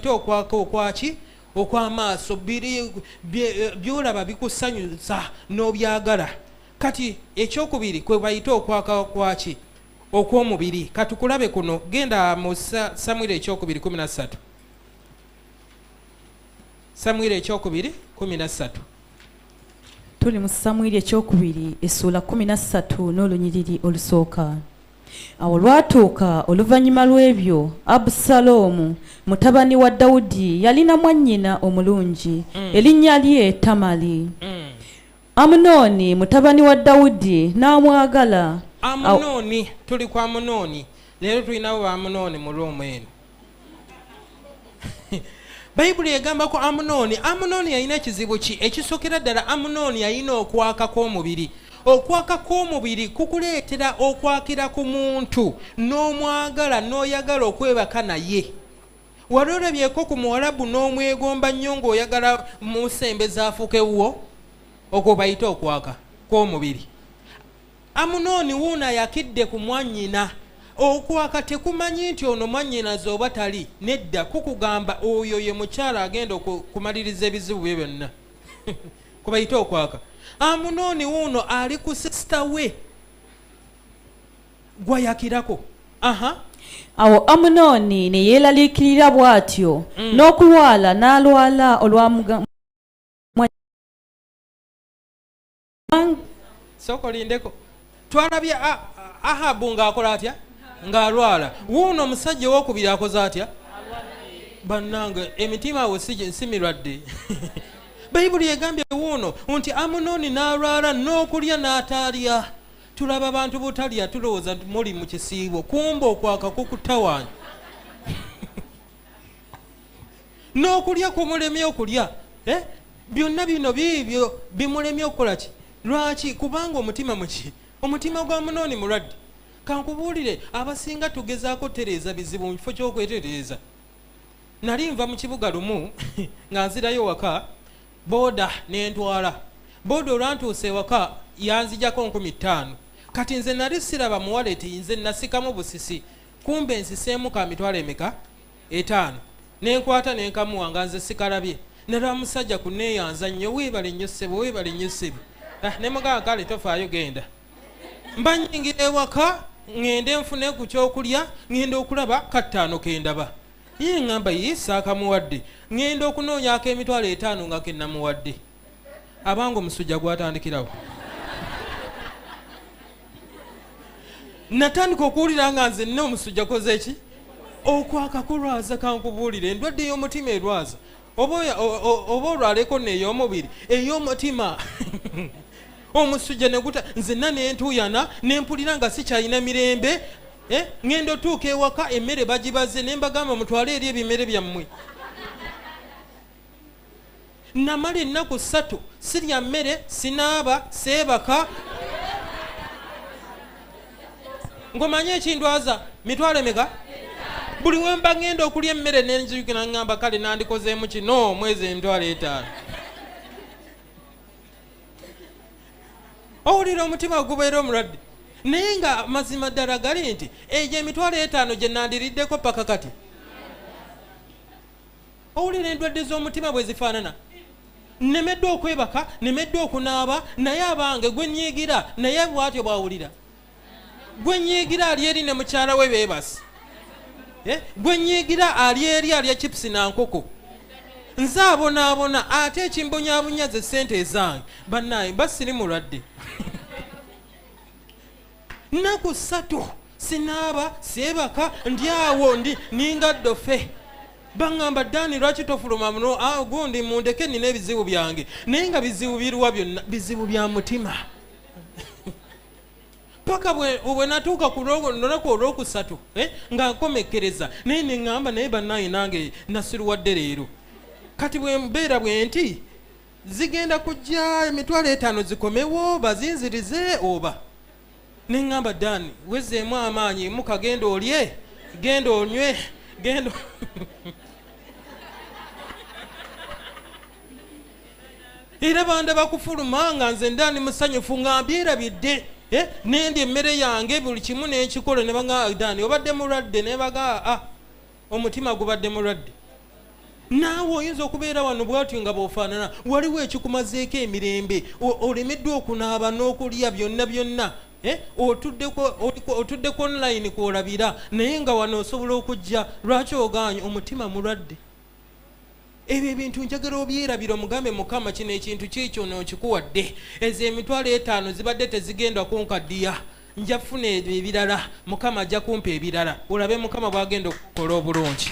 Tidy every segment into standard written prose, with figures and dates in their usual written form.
okwaka okwaki okw'amaaso byolaba bikusanyusa n'obyagala. Kati ekyokubiri kwe bayita okwaka kwaki okw'omubiri. Katukulabe kuno, genda mu Samwiri ekyokubiri 13. Samwiri ekyokubiri 13. Tuli mu Samwiri ekyokubiri essula 13 n'olunyiriri olusooka. Awo lwatuuka oluvannyuma lw'ebyo, Abusaalomu mutabani wa Dawudi yalina mwannyina omulungi erinnya lye Tamali. Amunoni mutabani wa Dawudi n'amwagala. Amunoni, tuli ku Amunoni. Leero tulinawo ba Amunoni mu Roma eno. Bayibuli egamba ko Amunoni yalina ekizibu ki? Ekisookera ddala Amunoni yalina okwaka kw'omubiri. Okwaka kw'omubiri kukuleetera okwakira ku muntu n'omwagala n'oyagala okwebaka naye. Wali olabyeko ku Muwarabu n'omwegomba nnyo ng'oyagala musembeza afukewo? Okwo bayita okwaka kw'omubiri. Amunoni wuuna yakidde ku mwannyina. Okwaka tekumanyi nti ono mwannyinaze oba tali. Nedda, kukugamba oyo ye mukyala agenda okumaliriza ebizibu bye byonna. Kubayita okwaka. Amunoni wuuno ali ku sisita we gwayakirako. Awo Amunoni ne yeeraliikirira bw'atyo n'okulwala n'alwala Sokolindeko. Twalabye Ahabu ng'akola atya? Ng'alwala. Wuuno omusajja owokubiri akoze atya? Bannange, emitima awo si mirwadde. Bayibuli egambye wuuno nti Amunoni n'alwala n'okulya n'atalya. Tulaba abantu butalya tulowooza muli mu kisiibo, kumba okwaka kukutawanya. N'okulya kumulemye okulya. Byonna bino biibyo bimulemye okukola ki? Lwaki? Kubanga omutima muki? Omutima gwa Amunoni mulwadde. Kankubuulire, abasinga tugezaako tereeza bizibu mu kifo ky'okwetereeza. Nali nva mu kibuga lumu nga nzirayo waka, boda n'entwala. Boda olwantuuse ewaka yanzijako 15,000. Kati nze nali siraba mu waleti, nze nasikamu busisi. Kumbe nsiseemu ka mitwalo emeka? 5. Nenkwata nenkamuwa nga nze sikalabye. Nalaba musajja kuneeyanza nnyo, weebale nnyo ssebo, weebale nnyo ssebo. Ne mugamba kale tofaayo genda. Mba nnyingira ewaka, ngende nfune ku kyokulya, ngenda okulaba ka 5 kendaba. Ye ngamba yisaaka muwadde. Ngenda okunoonyako emitwalo 5 nga kennamuwadde. Abanga omusujja gwatandikirawo. Natandika okuwulira nga nze nne omusujja koze eki? Okwaka kulwaza. Kankubuulire, endwadde ey'omutima erwaza. Oba olwaleko n'ey'omubiri, ey'omutima. Omusujja ne guta, nzenna n'entuuyana n'empulira nga sikyalina mirembe. Ngendo tuuka ewaka, emmere bagibaze ne mbagamba mutwale eri ebimere byammwe. Namala ennaku 3 sirya mmere, sinaaba, seebaka. Ng'omanye ekindwaza mitwalo emeka? Buli we mba ngenda okulya emmere n'enzijukira ngamba kale nandikozeemu kino omwezi emitwalo 5. Owulira omutima gubeera omulwadde. Naye nga mazima ddala gali nti egyo emitwalo 5 gye nandiriddeko paka kati. Owulira endwadde z'omutima bwe zifaanana. Nemeddwa okwebaka, nemeddwa okunaaba, naye abange gwe nnyiigira, naye bw'atyo bw'awulira. Gwe nnyiigira ali eri ne mukyala we beebasi. Gwe nnyiigira ali eri alya chipusi na nkoko. Nze abonaabona ate ekimbonyaabonya ze ssente ezange. Bannaye mba siri mulwadde. Nnaku 3 sinaaba, seebaka, ndi awo ninga ddofe. Bangamba Dani lwaki tofuluma muno? Gundi mundeke nina ebizibu byange. Naye nga bizibu biruwa byonna? Bizibu bya mutima. Paka bwe natuuka ku lunaku olwokusatu nga nkomekkereza, naye ne ŋŋamba naye bannaye nange nasiruwadde leero. Kati bwe mbeera bwe nti zigenda kujja emitwalo 5 zikomewo bazinzirize oba. Ne ŋŋamba Dani wezeemu amaanyi, muka genda olye, genda onywe, genda. Era banda bakufuluma nga nze Dani musanyufu nga mbyerabidde. Nendi emmere yange buli kimu n'ekikola ne baŋŋamba Dani obadde mulwadde, ne baga omutima gubadde mulwadde. naawe oyinza okubeera wano bwatyo nga bw'ofaanana waliwo ekikumazeeko emirembe olemeddwa okunaaba n'okulya byonna otuddeko online kwolabira naye nga wano osobola okujja lwaki ogaanye omutima mulwadde ebyo ebintu njagala obyerabira omugambe mukama kino ekintu kiikyo nookikuwadde ezo emitwalo 5 zibadde tezigenda kunkaddiya nja kufuna ebirala mukama ajja kumpa ebirala olabe mukama bwagenda okukola obulungi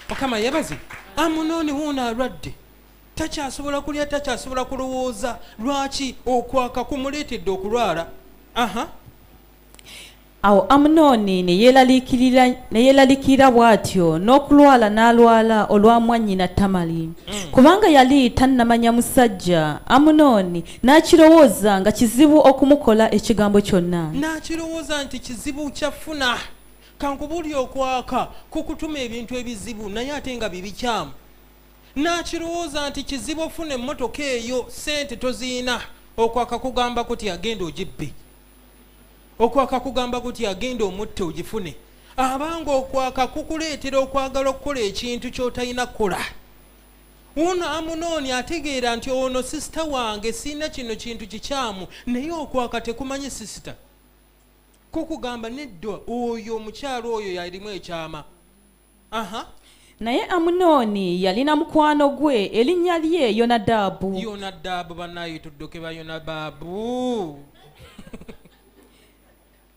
mukama yebaze Amunoni wuuno alwadde takyasobola kulya takyasobola kulowooza lwaki okwaka kumuleetedde okulwala awo Amunoni ne yeelalikirira bw'atyo n'okulwala n'alwala olwa mwannyina Tamali kubanga yali tannamanya musajja. Amunoni n'akirowooza nga kizibu okumukola ekigambo kyonna, n'akirowooza nti kizibu kyafuna. Kankubuulira okwaka kukutuma ebintu ebizibu naye ate nga bibikyamu. N'akirowooza nti kizibu ofuna emmotoka eyo sente toziina. Okwaka kugamba kuti agenda ogibbe. Okwaka kugamba kuti agenda omutte ogifune. Abanga okwaka kukuleetera okwagala okukola ekintu ky'otalina kukola. Wuno Amunoni ategeera nti ono sisita wange sina kino kintu kikyamu naye okwaka tekumanyi sisita. Kukugamba nedda oyo omukyalo oyo yalimu ekyama. Naye Amunoni yalina mukwano gwe erinnya lye Yonadabu. Yonadabu banaye tudduke ba Yonababu.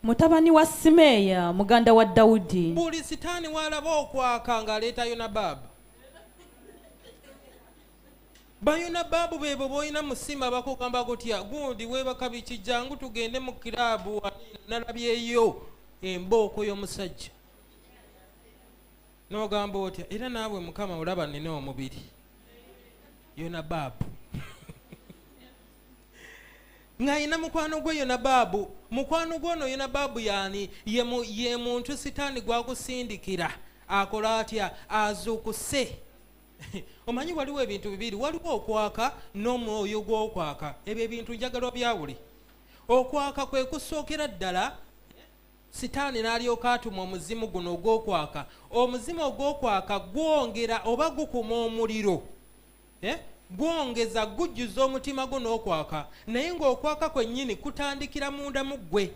Mutabani wa Simeya muganda wa Dawudi. Buli sitaani walaba okwaka ng'aleeta Yonababu. Bayonababu bebo boyina musima bakugamba kutya gundi webaka bikijjangu tugende mu kiraabu nalabyeyo embooko y'omusajja n'ogamba otya era naawe mukama olaba nina omubiri Yonababu ng'ayina mukwano gwe Yonababu. Mukwano gwono Yonababu yani ye muntu sitaani gwakusindikira akola atya azuukuse. Omanyi waliwo ebintu bibiri, waliwo okwaka n'omwoyo gw'okwaka. Ebyo ebintu njagala byawuli. Okwaka kwe kusookera ddala sitaani n'alyoka atuma omuzimu guno ogw'okwaka. Omuzimu ogw'okwaka gwongera oba gukuma omuliro, gwongeza gujjuza omutima gwo n'okwaka, naye ng'okwaka kwennyini kutandikira munda mu ggwe.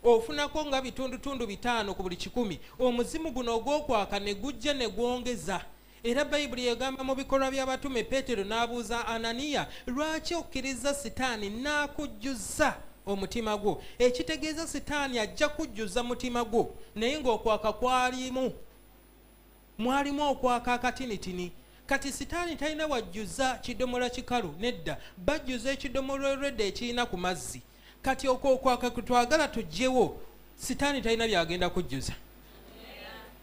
Ofunako nga bitundutundu 5 ku buli 100. Omuzimu guno ogw'okwaka ne gujja ne gwongeza. Era Bayibuli egamba mu bikolwa by'abatume Peetero n'abuuza Ananiya lwaki okkiriza sitaani n'akujjuza omutima gwo. Ekitegeeza sitaani ajja kujjuza mutima gwo naye ng'okwaka mwalimu okwaka akatinitini. Kati sitaani talina wajjuza kidomola kikalu nedda, bajjuza ekidomola olwedde ekirina ku mazzi. Kati okwaka kutwagala tujjewo sitaani talina byagenda kujjuza.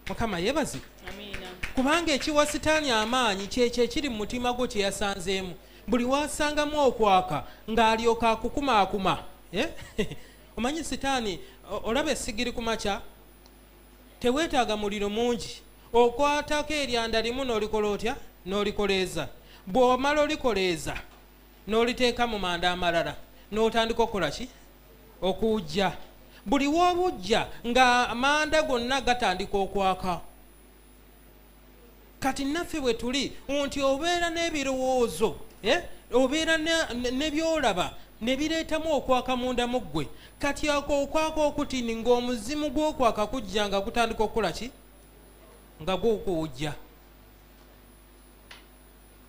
Mukama yebazi. Kubanga ekiwa sitaani amaanyi kyekyo ekiri mu mutima gwo kye yasanzeemu. Buli wasangamu okwaka ng'alyoka akukumaakuma. Omanyi sitaani olaba essigiri ku makya teweetaaga muliro mungi. Okwatako eryanda limu n'olikola otya n'olikoleeza. Bw'omala olikoleeza n'oliteeka mu manda amalala n'otandika okukola ki okuwujja. Buli w'obujja ng'amanda gonna gatandika okwaka. Kati naffe bwe tuli nti obeera n'ebirowoozo obeera ne byolaba ne bireetamu okwaka munda mu ggwe. Kati ako okwaka okutini ng'omuzimu gw'okwaka kujja nga gutandika okukola ki nga gw'okuwujja.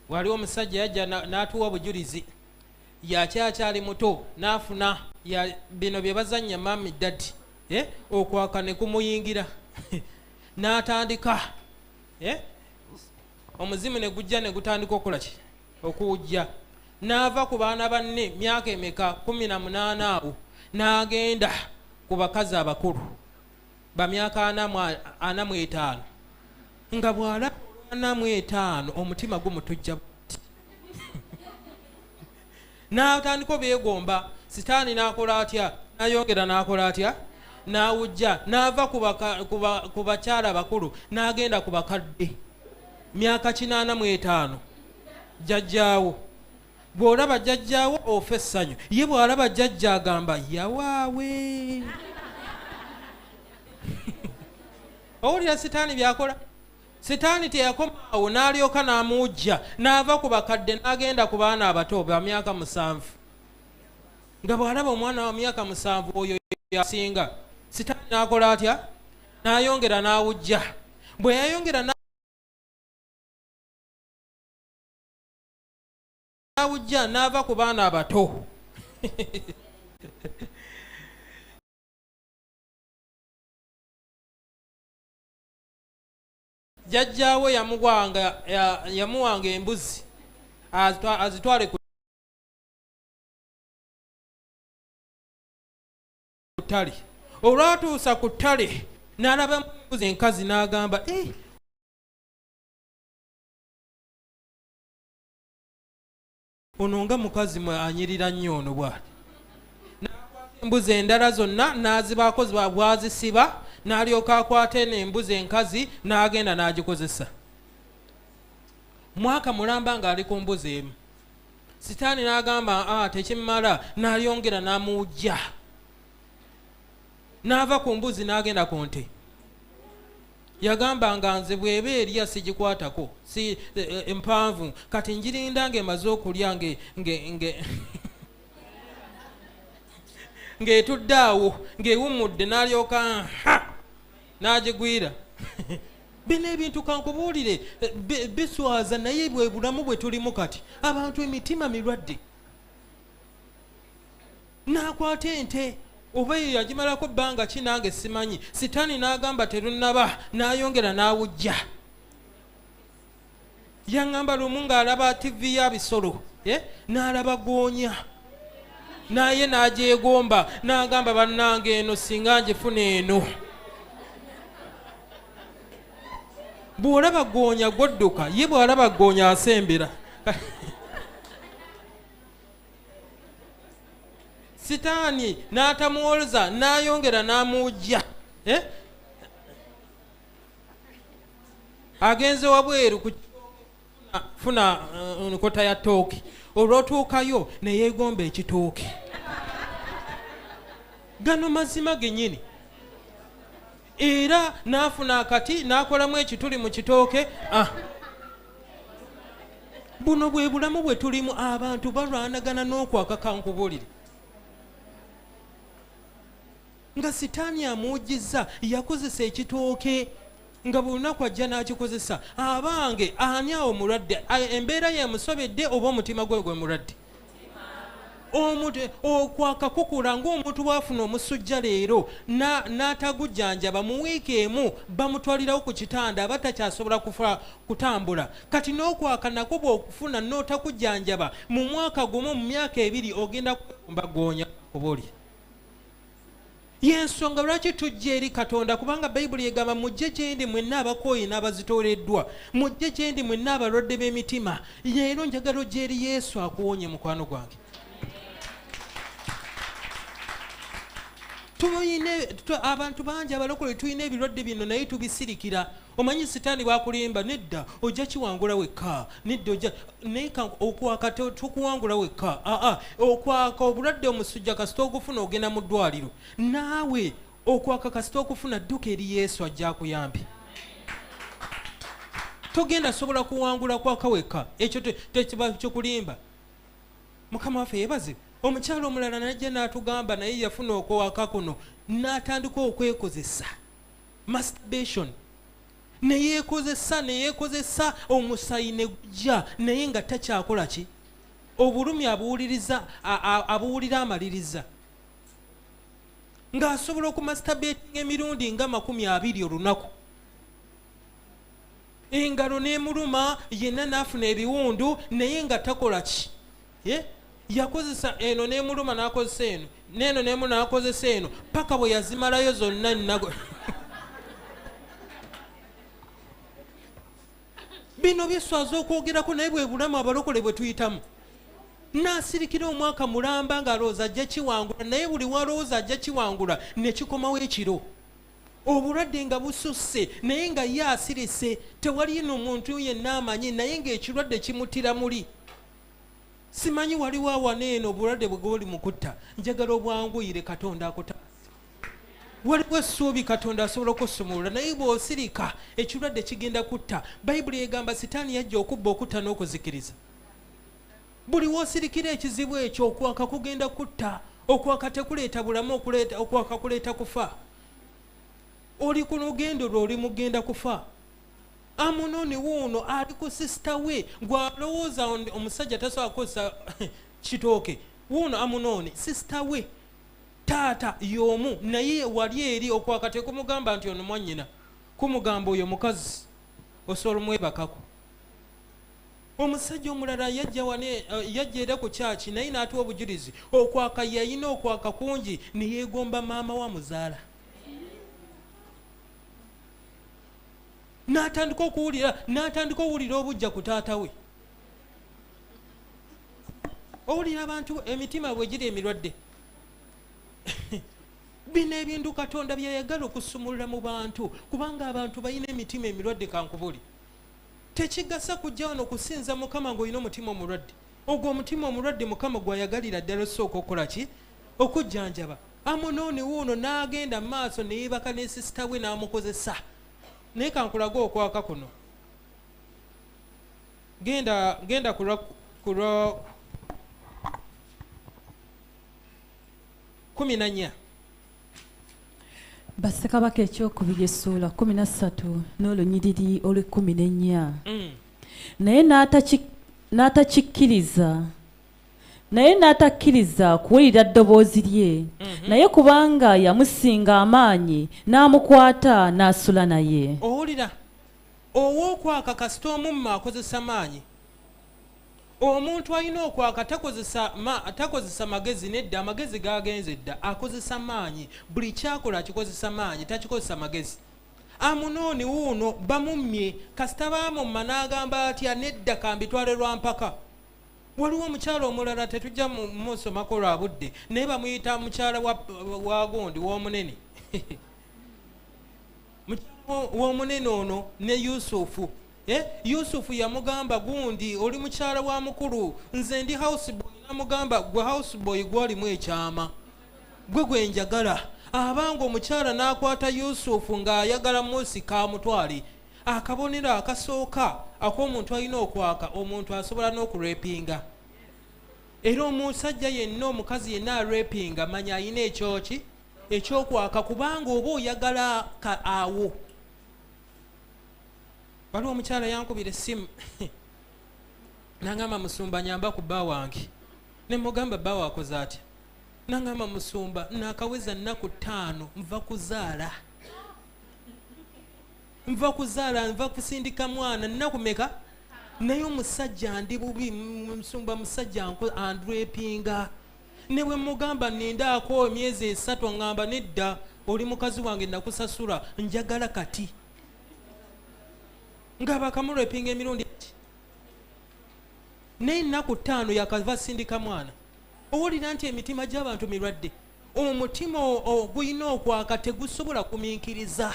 Wali omusajja yajja n'atuwa bujulizi yakyakyali muto n'afuna bino bye bazannya mami dadi. Okwaka ne kumuyingira n'atandika omuzimu ne gujja ne gutandika okukola ki okuwujja. N'ava ku baana banne myaka emeka 18 awo n'agenda ku bakazi abakulu ba myaka 45 nga bwala 45 omutima gumutujja n'atandika beegomba. Sitaani n'akola atya n'ayongera n'akola atya n'awujja n'ava ku bakyala bakulu n'agenda ku bakadde myaka 85 jjajjaawo. Bw'olaba jjajjaawo ofa essanyu, ye bw'alaba jjajja agamba yawaawe. owulira sitaani byakola. Sitaani teyakomaawo n'alyoka n'amuwujja n'ava ku bakadde n'agenda ku baana abato ba myaka 7 nga bw'alaba omwana wa myaka 7 oyo yasinga, sitaani n'akola atya? N'ayongera n'awujja. Bwe yayongera n'awujja n'ava ku baana abato jjajjaawe yamuwanga embuzi azitwale ku ttale. Olwatuusa ku ttale n'alabamu embuzi enkazi n'agamba, ono nga mukazi mwe anyirira nnyo ono bw'ati. N'akwata embuzi endala zonna n'azibaako bwazisiba, n'alyoka akwata eno embuzi enkazi n'agenda n'agikozesa. Mwaka mulamba ng'ali ku mbuzi emu. Sitaani n'agamba tekimala, n'alyongera n'amuwujja. N'ava ku mbuzi n'agenda ku nte. Yagamba nga nze bw'eba erya sigikwatako, si empanvu, kati ngirinda ng'emaze okulya ng'etudde awo ng'ewummudde n'alyoka n'agigwira. Bino ebintu kankubuulire biswaza, naye bwe bulamu bwe tulimu kati. Abantu emitima mirwadde. N'akwata ente oba eyo yagimalako bbanga ki nange simanyi. Sitaani n'agamba terunnaba, n'ayongera n'awujja. Yaŋŋamba lumu ng'alaba TV ya bisolo, n'alaba goonya, naye n'agyegomba n'agamba bannange eno singa ngifuna eno. Bw'olaba goonya gwodduka, ye bw'alaba goonya asembera. Sitaani n'atamuwoloza n'ayongera n'amuwujja. Agenze wabweru kufuna nkota ya ttooke. Olw'otuukayo ne yeegomba ekitooke. Gano mazima gennyini. Era n'afuna akati n'akolamu ekituli mu kitooke. Buno bwe bulamu bwe tulimu, abantu balwanagana n'okwaka kankubulire. Nga sitaani amuwujjizza yakozesa ekitooke nga buli lunaku ajja n'akikozesa. Abange ani awo mulwadde? Embeera yemusobedde oba omutima gwe gwe mulwadde? Okwaka kukula ng'omuntu bw'afuna omusujja leero n'atagujjanjaba mu wiiki emu bamutwalirawo ku kitanda aba takyasobola kutambula. Kati n'okwaka nakwo bw'okufuna n'otakujjanjaba mu mwaka gumu mu myaka 2 ogenda kwegomba goonya kubuli. Yensonga lwaki tujja eri Katonda, kubanga Bayibuli egamba mujje gye ndi mwenna abakooye n'abazitooleddwa, mujje gye ndi mwenna abalwadde b'emitima. Leero njagala ojje eri Yesu akuwonye mukwano gwange. Abantu bangi abalokole tulina ebirwadde bino naye tubisirikira. Omanyi sitaani bwakulimba, nedda ojja kiwangula wekka, nedda ojja naye okwaka tukuwangula wekka. Okwaka obulwadde omusujja kasita ogufuna ogenda mu ddwaliro. Naawe okwaka kasita okufuna dduka eri Yesu ajja akuyambe. Togenda sobola kuwangula kwaka wekka, ekyo tekiba kyokulimba. Mukama waffe yebaze. Omukyalo omulala najja n'atugamba naye yafuna okwaka kuno n'atandika okwekozesa masturbation. Neyeekozesa omusayi ne gujja naye nga takyakola ki? Obulumi abuwulira amaliriza. Ng'asobola okumasturbatinga emirundi nga 20 olunaku. Engalo n'emuluma, yenna n'afuna ebiwundu naye nga takola ki? Yakozesa eno n'emuluma n'akozesa eno, n'eno n'emuluma n'akozesa eno, paka bwe yazimalayo zonna nnago. Bino byeswaza okwogerako naye bwe bulamu abalokole bwe tuyitamu. N'asirikira omwaka mulamba ng'alowooza ajja kiwangula, naye buli walowooza ajja kiwangula ne kikomawo ekiro. Obulwadde nga bususse naye nga ye asirise, tewali n'omuntu yenna amanyi naye ng'ekirwadde kimutira muli. Simanyi waliwo awana eno obulwadde bwe buli mu kutta. Njagala obwanguyire Katonda akutaase. waliwo essuubi katonda asobola okusumulula naye bw'osirika ekirwadde kigenda kutta. Bayibuli egamba sitaani yajja okubba okutta n'okuzikiriza. Buli w'osirikira ekizibu ekyo okwaka kugenda kutta. Okwaka tekuleeta bulamu, okwaka kuleeta kufa. Oli ku lugendo lwo oli mugenda kufa. Amunoni wuuno ali ku sisita we gw'alowooza omusajja tasobola kukozesa kitooke. Wuuno Amunoni sisita we taata y'omu naye wali eri okwaka tekumugamba nti ono mwannyina, kumugamba oyo mukazi osobola omwebakako. Omusajja omulala yajja era ku kyaki naye n'atuwa obujulizi okwaka yayina okwaka kungi ne yeegomba maama wa muzaala. N'atandika okuwulira obujja ku taata we. Owulira abantu emitima bwe giri emirwadde. Bino ebintu Katonda byayagala okusumulula mu bantu kubanga abantu balina emitima emirwadde. Kankubuli tekigasa kujja wano kusinza Mukama ng'olina omutima omulwadde. Ogwo omutima omulwadde Mukama gwayagalira ddala osooka okukola ki? Okujjanjaba. Amunoni wuuno n'agenda mu maaso ne yeebaka ne sisita we n'amukozesa. Naye kankulaga okwaka kuno. Genda kulwa 14. Bassekabaka ekyokubiri essuula 13 n'olunyiriri olw'14. Naye n'atakkiriza kuwulira ddoboozi lye. Naye kubanga yamusinga amaanyi n'amukwata n'asula naye. Owulira ow'okwaka kasita omumma akozesa maanyi. Omuntu alina okwaka takozesa magezi nedda. Amagezi gagenze dda, akozesa maanyi. Buli kyakola akikozesa maanyi, takikozesa magezi. Amunoni wuuno bamummye kasita baamumma n'agamba atya nedda kambitwale lwa mpaka. Waliwo omukyala omulala tetujja musomako lwa budde naye bamuyita mukyala wa gundi w'omunene. Mukyala w'omunene ono ne Yusufu. Yusufu yamugamba gundi oli mukyala wa mukulu, nze ndi houseboy. Namugamba gwe houseboy gwalimu ekyama, gwe njagala. Abanga omukyala n'akwata Yusufu ng'ayagala musika amutwale. Akabonero akasooka ak'omuntu alina okwaka, omuntu asobola n'okurepinga. Era omusajja yenna omukazi yenna arepinga manya alina ekyoki ekyokwaka kubanga oba oyagala awo. Waliwo omukyala yankubira essimu nangamba musumba nyamba ku bba wange. Ne mugamba bba wakoze atya? Nangamba musumba nakaweza nnaku 5 nva kusindika mwana nnaku meka. Naye omusajja ndi bubi, musumba musajja andrepinga. Ne bwe mugamba nindaako emyezi 3 ngamba nedda oli mukazi wange nakusasula njagala kati. Ngaba kamurepinga emirundi naye nnaku 5 yakava sindika mwana. Owulira nti emitima gy'abantu mirwadde. Omutima ogulina okwaka tegusobola kumiikiriza.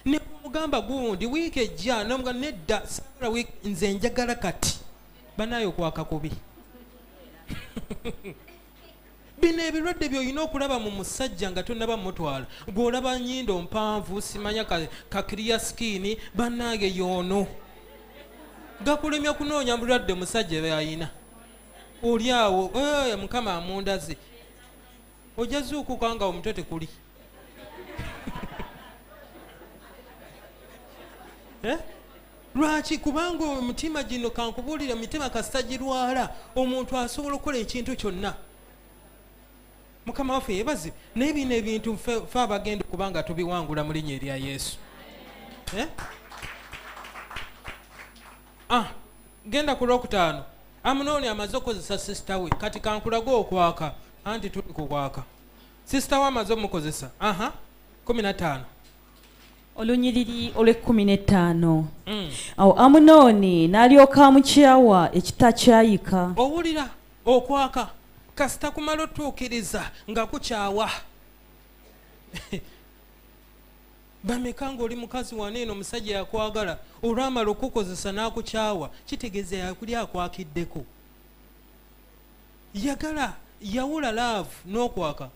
Ne mugamba gundi wiiki ejja namuga nedda sabula wiiki nze njagala kati. Banayo okwaka kubi. Bino ebirwadde by'olina okulaba mu musajja nga tonnaba mutwala. Gw'olaba nnyindo mpanvu simanya kakiriya skini bannange yoono. Gakulemya kunoonya bulwadde musajja by'ayina. Oli awo Mukama amundaze. Ojja zuukuka nga omutwe tekuli. Lwaki? Kubanga omutima gino kankubuulira emitima kasita girwala omuntu asobola okukola ekintu kyonna. Mukama waffe yebaze. Naye bino ebintu ffe abagenda kubanga tubiwangula mu linnya erya Yesu. Genda ku Lwokutaano. Amunoni amaze okozesa sisita we. Kati kankulaga okwaka. Anti tuli kukwaka. Sisita we amaze omukozesa. 15. Olunyiriri olw'15. Awo Amunoni n'alyoka amukyawa ekita kyayika. Owulira okwaka kasita kumala otuukiriza nga kukyawa. Bameka ng'oli mukazi waneeno omusajja yakwagala olwamala okukozesa n'akukyawa kitegeeza yakuli akwakiddeko. Yagala yawula laavu n'okwaka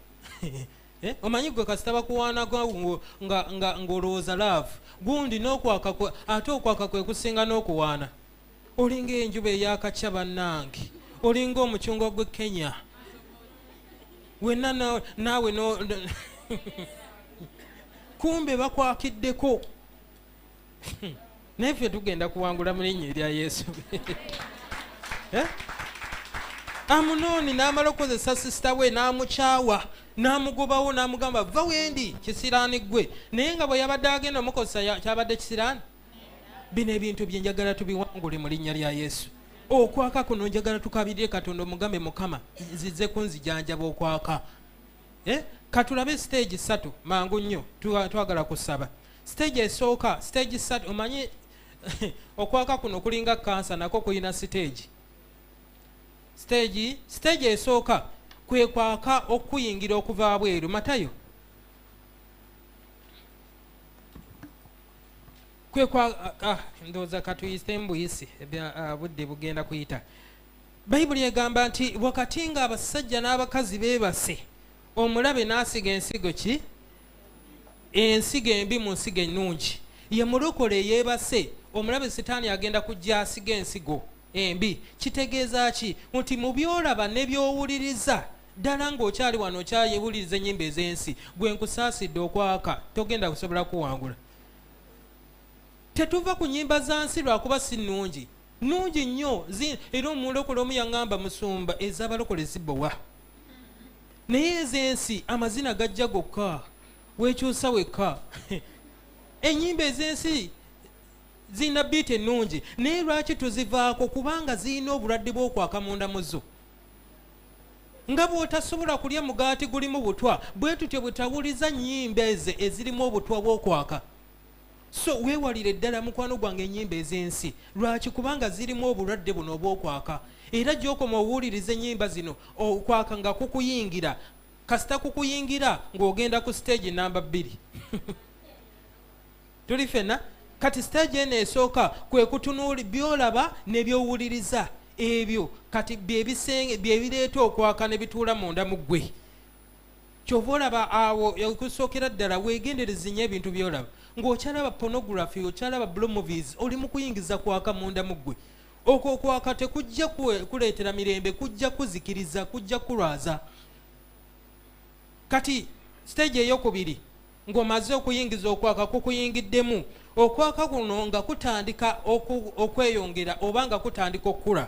omanyi gwe kasita bakuwaana ng'olowooza laavu gundi n'okwaka ate okwaka kwe kusinga n'okuwaana. Olinga enjuba eyakacya bannange, olinga omucungwa gw'e Kenya wenna naawe kumbe bakwakiddeko. Naye ffe tugenda kuwangula mu linnya erya Yesu. Amunoni n'amala okukozesa sisita we n'amukyawa n'amugobawo n'amugamba va wendi kisiraani ggwe, naye nga bwe yabadde agenda omukozesa kyabadde kisiraani. Bino ebintu bye njagala tubiwangule mu linnya lya Yesu. Okwaka kuno njagala tukabirire Katonda omugambe Mukama nzize kunzijanjaba okwaka. Katulabe stage 3 mangu nnyo twagala kusaba. Stage esooka, stage 3 omanyi okwaka kuno kulinga kansa nako kulina stage. Stage esooka kwe kwaka okuyingira okuva bweru. Matayo kwe kwa ndowooza katuyise mbuyisi budde bugenda kuyita. Bayibuli egamba nti wakati nga abasajja n'abakazi beebase omulabe n'asiga ensigo ki? Ensigo embi mu nsigo ennungi. Ye mulokole yeebase omulabe sitaani agenda kujja asiga ensigo embi. Kitegeeza ki? Nti mu byolaba ne byowuliriza ddala ng'okyali wano okyayewuliriza ennyimba ez'ensi, gwe nkusaasidde okwaka togenda kusobola kuwangula. Tetuva ku nnyimba za nsi lwakuba si nnungi, nnungi nnyo era omulokole omu yaŋŋamba musumba ez'abalokole zibbowa, naye ez'ensi amazina gajja gokka weekyusa wekka. Ennyimba ez'ensi zirina biiti ennungi naye lwaki tuzivaako? Kubanga zirina obulwadde bw'okwaka munda mu zo. Nga bw'otasobola kulya mugaati gulimu butwa, bwe tutyo bwe tawuliza nnyimba ezo ezirimu obutwa bw'okwaka. So weewalire ddala mukwano gwange ennyimba ez'ensi. Lwaki? Kubanga zirimu obulwadde buno obw'okwaka. Era gy'okoma owuliriza ennyimba zino okwaka nga kukuyingira, kasita kukuyingira ng'ogenda ku stage namba 2. Tuli ffenna? Kati stage eno esooka kwe kutunuuli byolaba ne byowuliriza, ebyo kati bye bireeta okwaka ne bituula munda mu ggwe. Kyova olaba awo okusookera ddala weegendereza nnyo ebintu byolaba. Ng'okyalaba pornography, okyalaba blue movies, oli mu kuyingiza kwaka munda mu ggwe. Okwo okwaka tekujja kuleetera mirembe, kujja kuzikiriza, kujja kulwaza. Kati stage ey'okubiri ng'omaze okuyingiza okwaka kukuyingiddemu, okwaka kuno nga kutandika okweyongera oba nga kutandika okukula.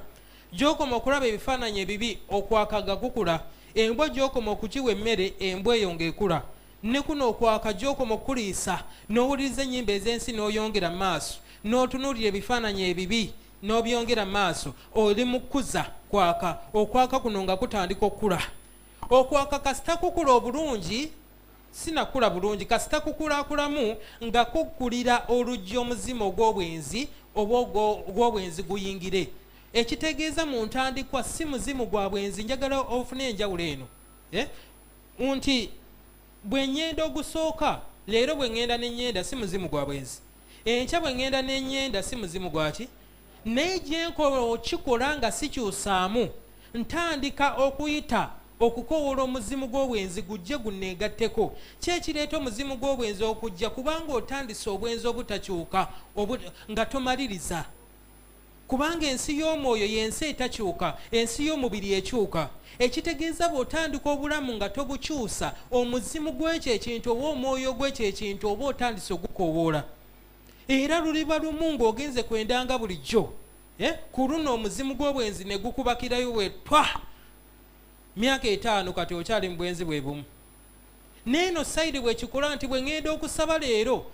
Gy'okoma okulaba ebifaananyi ebibi, okwaka ga kukula. Embwa gy'okoma okukiwa emmere, embwa eyo ng'ekula. Ne kuno okwaka gy'okoma okuliisa n'owuliriza ennyimba ez'ensi n'oyongera mu maaso, n'otunuulira ebifaananyi ebibi n'obyongera mu maaso, oli mu kkuza kwaka. Okwaka kuno nga kutandika okukula. Okwaka kasita kukula obulungi, sinakula bulungi, kasita kukulakulamu nga kukulira oluggi omuzima ogw'obwenzi oba ogw'obwenzi guyingire. Ekitegeeza mu ntandikwa si muzimu gwa bwenzi. Njagala ofune enjawulo eno nti bwe nnyenda ogusooka, leero bwe ŋŋenda n'ennyenda si muzimu gwa bwenzi, enkya bwe ŋŋenda n'ennyenda si muzimu gwaki. Naye gye nkola okikola nga sikyusaamu, ntandika okuyita okukoowola omuzimu gw'obwenzi gujje gunneegatteko. Kyekireeta omuzimu gw'obwenzi okujja? Kubanga otandise obwenzi obutakyuka nga tomaliriza. Kubanga ensi y'omwoyo y'ensi etakyuka, ensi y'omubiri ekyuka. Ekitegeeza bw'otandika obulamu nga tobukyusa, omuzimu gw'ekyo ekintu oba omwoyo gw'ekyo ekintu oba otandise ogukoowoola. Era luliba lumu ng'ogenze kwendanga bulijjo. Ku luno omuzimu gw'obwenzi ne gukubakirayo wetwa. Myaka 5 kati okyali mu bwenzi bwe bumu. Neeno sayidi bw'ekikola nti bwe ŋŋenda okusaba leero,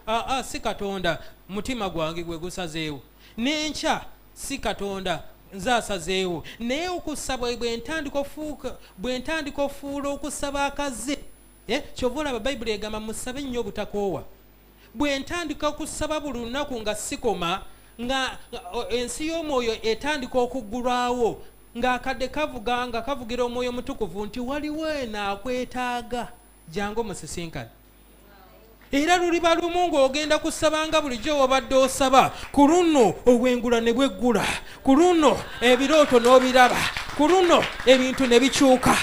si Katonda, mutima gwange gwe gusazeewo. N'enkya si Katonda, nze asazeewo. Naye okusaba bwe ntandika ofuula okusaba akaze. Kyova olaba Bayibuli egamba musabe nnyo obutakoowa. Bwe ntandika okusaba buli lunaku nga sikoma, nga ensi y'omwoyo etandika okuggulwawo, ng'akadde kavuga nga kavugira omwoyo mutukuvu nti waliwo eno akwetaaga, jangu omusisinkane. Era luliba lumu ng'ogenda kusabanga bulijjo wabadde osaba, ku luno obwengula ne bweggula, ku luno ebirooto n'obiraba, ku luno ebintu ne bikyuka.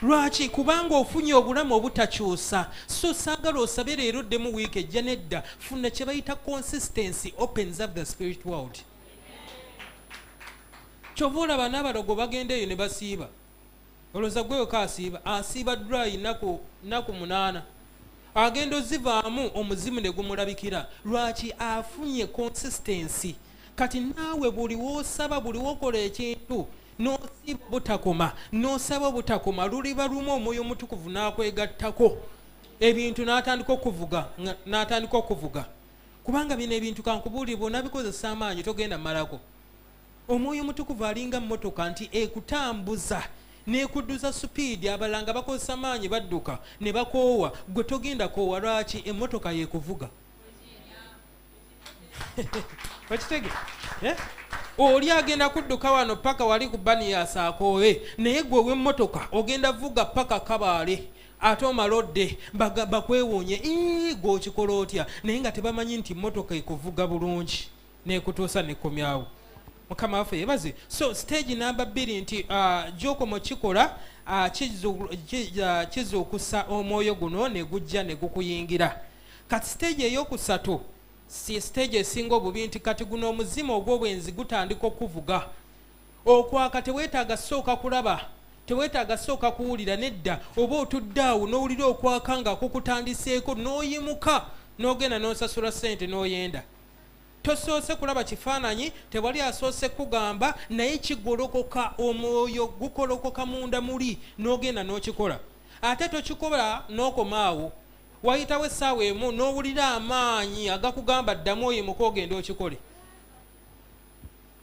Lwaki? Kubanga ofunye obulamu obutakyusa. So saagala osabe leero ddemu wiiki ejja nedda. Funa kye bayita consistency opens up the spirit world. Kyova olaba n'abalogo bagenda eyo ne basiiba. Olowooza gweyo kaasiiba. Asiiba dry nnaku 8. Agenda ozivaamu omuzimu ne gumulabikira. Lwaki? Afunye consistency. Kati naawe buli woosaba, buli wokola ekintu n'osiiba butakoma, n'osaba butakoma, luliba lumu Omwoyo Omutukuvu n'akwegattako ebintu n'atandika okuvuga. Kubanga bino ebintu kankubuulire bw'ona bikozesa amaanyi togenda malako. Omwoyo Omutukuvu alinga mmotoka nti ekutambuza n'ekudduza supiidi, abalanga bakozesa amaanyi badduka ne bakoowa, gwe togenda koowa. Lwaki? Emmotoka yeekuvuga. Bakitege? Oli agenda kudduka wano paka wali ku Banias akoowe, naye gwe w'emmotoka ogenda vuga paka Kabaale ate omalodde bakwewonye. Gwe okikola otya? Naye nga tebamanyi nti mmotoka ekuvuga bulungi n'ekutuusa n'ekomyawo. Mukama waffe yebaze. So stage number 2 nti gy'okoma kikola kizuukusa omwoyo guno ne gujja ne gukuyingira. Kati stage ey'okusatu si stage esinga obubi nti kati guno omuzimu ogw'obwenzi gutandika okuvuga. Okwaka teweetaaga sooka kulaba, teweetaaga sooka kuwulira, nedda. Oba otudde awo n'owulira okwaka nga kukutandiseeko n'oyimuka n'ogenda n'osasula ssente n'oyenda. Tosoose kulaba kifaananyi, tewali asoose kugamba, naye kigolokoka. Omwoyo gukolokoka munda muli n'ogenda n'okikola. Ate tokikola n'okomaawo. Wayitawo essaawa emu n'owulira amaanyi agakugamba ddamu oyimuka ogenda okikole.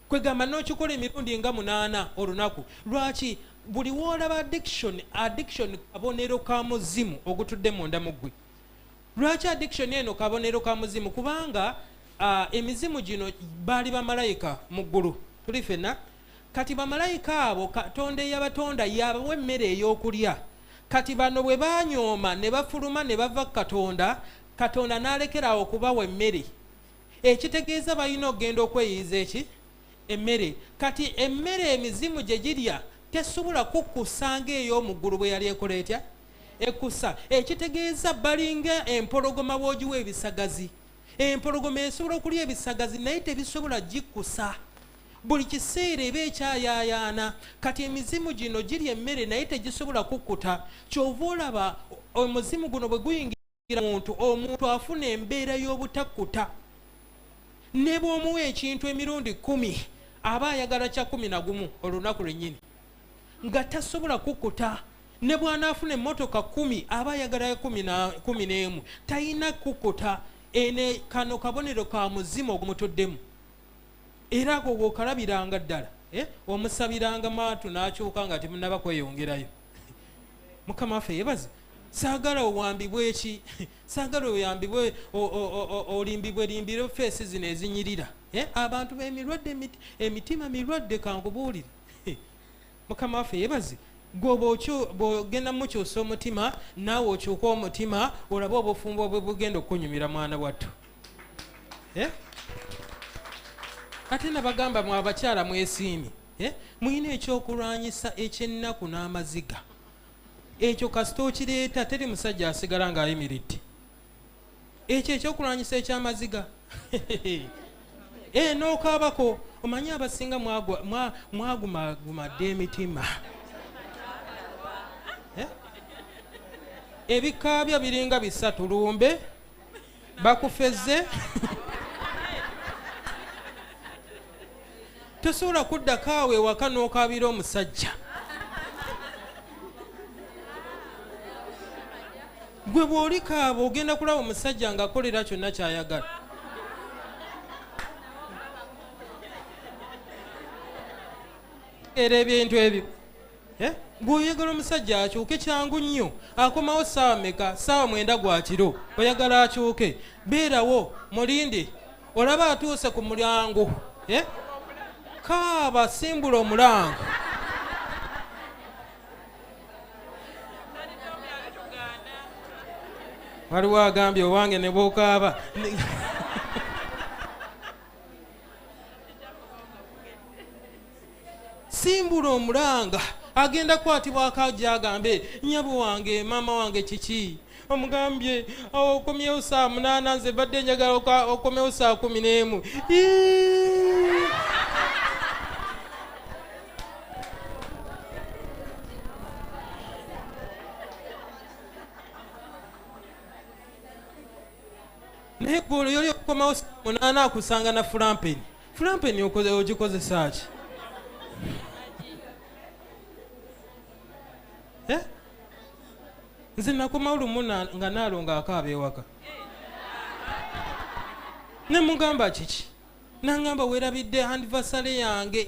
Kwegamba n'okikola emirundi nga 8 olunaku. Lwaki? Buli woolaba addiction kabonero ka muzimu ogutudde munda mu ggwe. Lwaki addiction eno kabonero ka muzimu? Kubanga emizimu gino baali bamalayika mu ggulu, tuli ffenna. Kati bamalayika abo Katonda eyabatonda yabawa emmere ey'okulya. Kati bano bwe banyooma ne bafuluma ne bava Katonda, Katonda n'alekeraawo okubawa emmere. Ekitegeeza balina okugenda okweyiyiza emmere. Kati emmere emizimu gye girya tesobola kukkusa ng'ey'omu ggulu bwe yali ekola etya? Ekkusa. Ekitegeeza balinga empologoma bw'ogiwa ebisagazi. Empologoma esobola okulya ebisagazi naye tebisobola gikkusa. Buli kiseera eba ekyayaayaana. Kati emizimu gino girya emmere naye tegisobola kukkuta. Kyova olaba omuzimu guno bwe guyingira omuntu afuna embeera y'obutakkuta. Ne bw'omuwa ekintu emirundi 10 aba ayagala kya 11 olunaku lwennyini nga tasobola kukkuta. Ne bw'anaafuna emmotoka 10 aba ayagala 11 talina kukkuta. Ene kano kabonero ka muzimu ogumutuddemu. Era ago gwokalabiranga ddala. Omusabiranga maatu n'akyuka nga temunaba kweyongerayo. Mukama waffe yebaze. Saagala owambibwe eki? Saagala oyambibwe olimbibwe limbiro feesi zino ezinyirira. Abantu b'emirwadde emitima mirwadde kankubuulire. Mukama waffe yebaze. Bw'ogenda mukyusa omutima naawe okyuka omutima olaba obufumbo bwe bugenda okunyumira mwana wattu. Ate nabagamba mwe abakyala mwesiimye. Muyina ekyokulwanyisa eky'ennaku n'amaziga. Ekyo kasita okireeta teri musajja asigala ng'ayimiridde. Ekyo ekyokulwanyisa eky'amaziga. N'okaabako omanyi abasinga mwagumagumadde emitima. Ebikaabya biringa 3 lumbe bakufezze. Tosobola kuddako awo ewaka n'okaabira omusajja. Gwe bw'olikaaba ogenda kulaba omusajja ng'akolera kyonna ky'ayagala. Era ebintu ebyo bw'oyagala omusajja akyuke kyangu nnyo. Akomawo ssaawa meka? Ssaawa 9 gwa kiro. Oyagala akyuke, beerawo mulinde. Olaba atuuse ku mulyango. Kaaba simbula omulango. Waliwo agambye owange ne bw'okaaba. Simbula omulanga agenda kwatibwa akajja agambe nyabu wange maama wange kiki omugambye okomyewo saa 8 nze badde njagala okomewo saa 11 naye golo yoli okukomawo saa 8 akusanga na fulampeni ogikozesa ki nze nakomawo lumu nga naalonga akaaba ewaka ne mugamba kiki nangamba weerabidde anniversary yange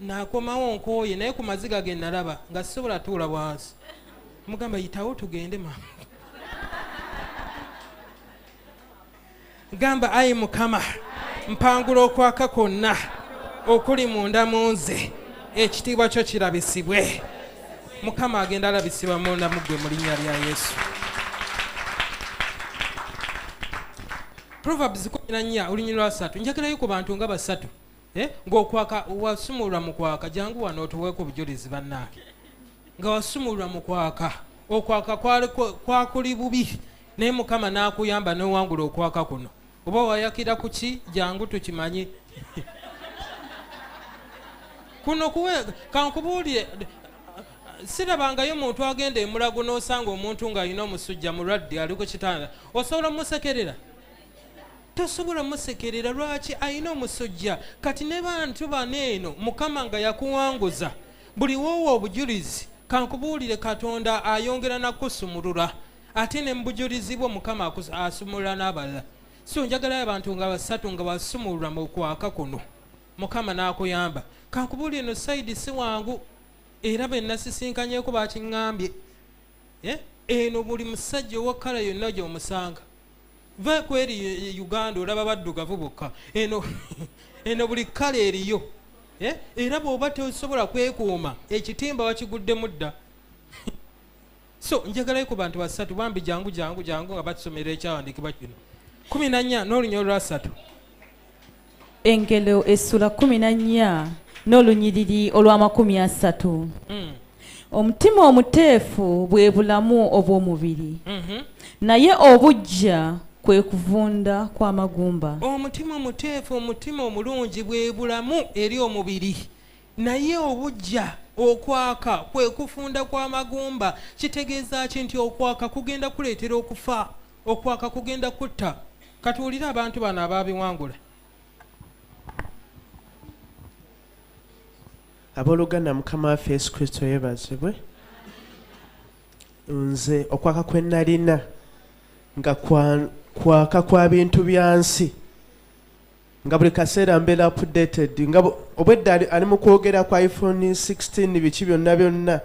nakomawo nkooye naye ku maziga ge nalaba nga sisobola tuula bwansi mugamba yitawo tugende mama gamba ayi mukama mpangula okwaka kwonna okuli munda mu nze ekitiibwa kyo kirabisibwe mukama agenda alabisibwa munda muggwe mu linnya lya yesu Proverbs 14 olunyiriri lwa 3 njagalayo ku bantu nga basatu ng'okwaka wasumulwa mu kwaka jangu wano otuweeko obujulizi bannange nga wasumulwa mu kwaka okwaka kwakuli bubi naye mukama n'akuyamba n'owangula okwaka kuno oba wayakira ku ki jangu tukimanyi kuno kankubuulire sirabangayo muntu agenda emulago n'osanga omuntu ng'alina omusujja mulwadde ali ku kitanda osobola musekerera tosobola musekerera lwaki alina omusujja kati ne bantu bano eno mukama nga yakuwanguza buli woowa obujulizi kankubuulire katonda ayongera nakusumulula ate ne mubujulizi bwo mukama asumulula n'abalala so njagalayo abantu nga basatu nga basumulula mu kwaka kuno mukama n'akuyamba kankubuulire eno saidi si wangu era be nasisinkanyeko bakiŋŋambye eno buli musajja owakala yonna gy'omusanga va kweri Uganda olaba baddugavu bokka eno buli kala eriyo era bw'oba tosobola kwekuuma ekitimba wakigudde mudda so njagalayo ku bantu basatu bambi jangu nga batusomera ekyawandiikibwa kino 14 n'olunyiriri lwa 3 engero essula 14 n'olunyiriri olw'amakumi 30 omutima omuteefu bwe bulamu obw'omubiri naye obuggya kwe kuvunda kw'amagumba omutima omuteefu omutima omulungi bwe bulamu eri omubiri naye obuggya okwaka kwe kufunda kw'amagumba kitegeeza ki nti okwaka kugenda kuleetera okufa okwaka kugenda kutta katuwulire abantu bano abaabiwangula abooluganda mukama waffe yesu kristo yeebazibwe nze okwaka kwe nalina nga kwaka kwa bintu bya nsi nga buli kaseera mbeera updated nga obwedda ali mu kwogera kwa iphone 16 biki byonna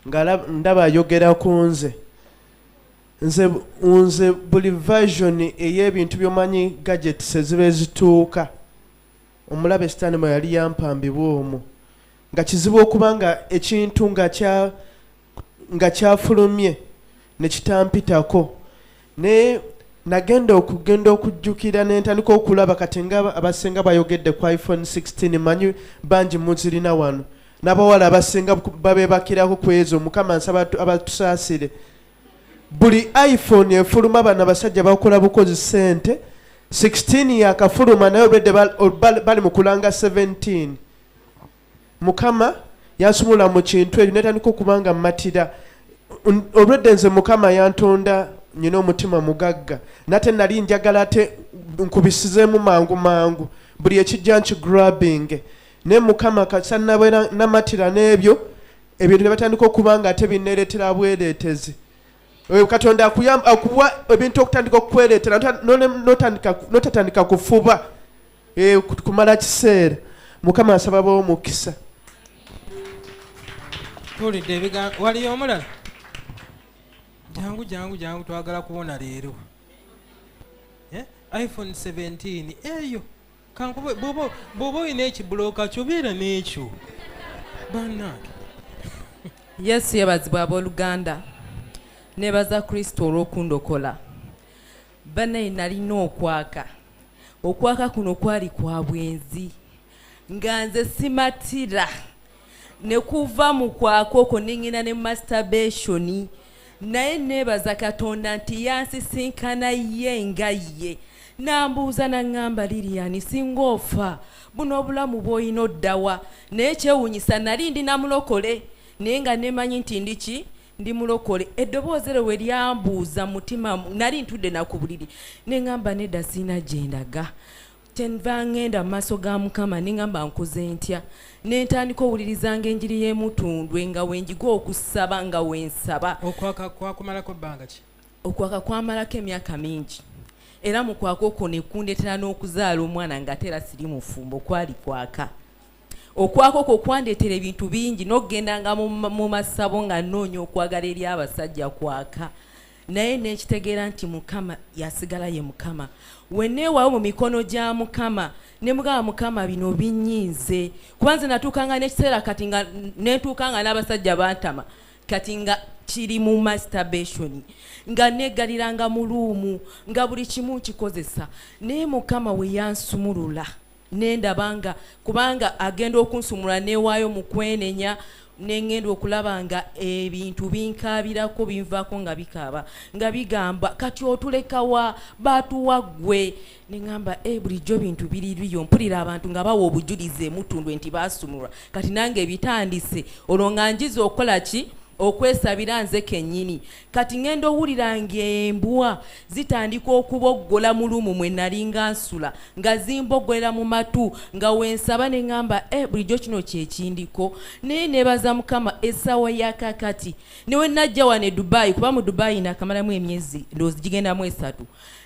nga ndaba ayogera ku nze buli version ey'ebintu by'omanyi gadgets eziba ezituuka omulabe sitaani mwe yali yampambibwa omwo nga kizibu okuba nga ekintu nga kyafulumye ne kitampitako naye nagenda okujjukira n'entandika okulaba kati nga abasinga bayogedde ku iphone 16 manyi bangi muzirina wano n'abawala abasinga babeebakirako ku ezo mukama nsaba abatusaasire buli iphone efuluma bano abasajja bakola bukozi sente 16 yakafuluma naye obedde bali mu kulanga 17 mukama yansumula mu kintu ebyo netandika okubanga matira olwedde nze mukama yantonda nyina omutima mugagga nate nali njagala ate nkubisizeemu mangu buli ekijja nkigrabbing naye mukama kasanabwera namatira n'ebyo ebintu ne batandika okubanga ate binneeretera bwereetezi katonda akuwa ebintu okutandika okukwereetera notatandika kufuba kumala kiseera mukama asaba boomukisa tulidde ebigambo waliyo omulala jangu twagala kubona leero iphone 17 eyo kankube bw'oba olina ekibulooka kyobeera n'ekyo bannange yesu yabazibwa abooluganda nebaza kristo olw'okundokola bannaye nalina okwaka kuno kwali kwa bwenzi nga nze simatira ne kuva mu kwakoko ningina ne masturbation naye nebaza Katonda nti yansisinkana ye nga ye nambuuza naŋŋamba Lilian singa ofa buno obulamu bw'olina oddawa naye kyewuunyisa nali ndi namulokole naye nga nemanyi nti ndiki ndi mulokole eddoboozi eryo we lyambuuza mutima nali ntudde na ku buliri neŋŋamba nedda siina gye ndaga kyenva ŋŋenda mu maaso ga Mukama neŋŋamba nkoze ntya nentandika owulirizanga enjiri y'emutundwe nga wenjiga okusaba nga wensaba. Okwaka kwakumalako bbanga ki? Okwaka kwamalako emyaka mingi era mu kwaka okwo ne kundeetera n'okuzaala omwana nga tera siri mufumbo kwali kwaka. Okwaka okwo kwandeetera ebintu bingi n'okgendanga mu masabo nga nnoonya okwagala eri abasajja kwaka naye nekitegeera nti Mukama yasigala ye Mukama. Wenneewaawo mu mikono gya Mukama ne mugamba Mukama bino binnyiize kuba nze natuukanga n'ekiseera kati nga netuukanga n'abasajja bantama kati nga kiri mu masturbation nga neggaliranga mu luumu nga buli kimu nkikozesa naye Mukama we yansumulula nendabanga kubanga agenda okunsumula neewaayo mu kwenenya nengenda okulaba nga ebintu binkaabirako binvaako nga bikaaba nga bigamba kati otulekawa batuwa ggwe neŋŋamba bulijjo bintu biriyo mpulira abantu nga bawa obujulizi emutundwe nti basumulwa kati nange bitandise olwo nga njiza okukola ki okwesabira nze kennyini kati ngenda owuliranga embwa zitandika okuboggola mu lumu mwe nalinga nsula nga zimboggolera mu matu nga wensaba neŋŋamba bulijjo kino kyekindiko naye nebaza Mukama essaawa yakakati newe najja wano e Dubai kuba mu Dubai nakamalamu emyezi ndowooza gigendamu 3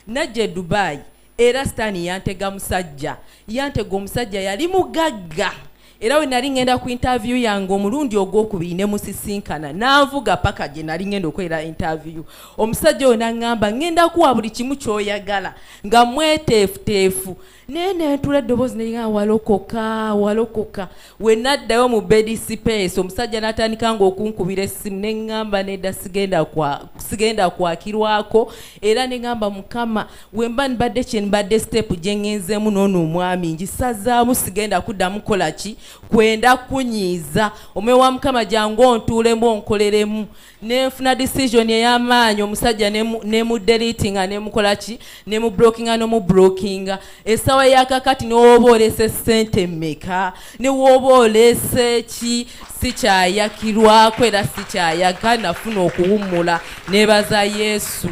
najja e Dubai era sitaani yantega omusajja yali mugagga era we nali ngenda ku interview yange omulundi ogwokubiri ne musisinkana nanvuga paka gye nali ngenda okwera interview omusajja oyo naŋŋamba ngenda kuwa buli kimu ky'oyagala nga mweteefuteefu naye nentula eddoboozi neringa walokoka we naddayo mu bed space omusajja n'atandika nga okunkubira essimu neŋŋamba nedda sigenda kwakirwako era neŋŋamba Mukama wemba nibadde kyenibadde step gye ŋŋenzeemu n'ono omwami ngisazaamu sigenda kuddamu kola ki kwenda kunyiiza omwoyo wa Mukama jangu ontuulemu onkoleremu nenfuna decision ey'amaanyi omusajja nemudeletinga nemukola ki nemublockinga nomublokinga essaawa yakakati newoba olese ssente mmeka newoba olese ki sikyayakirwako era sikyayaga nafuna okuwummula nebaza Yesu.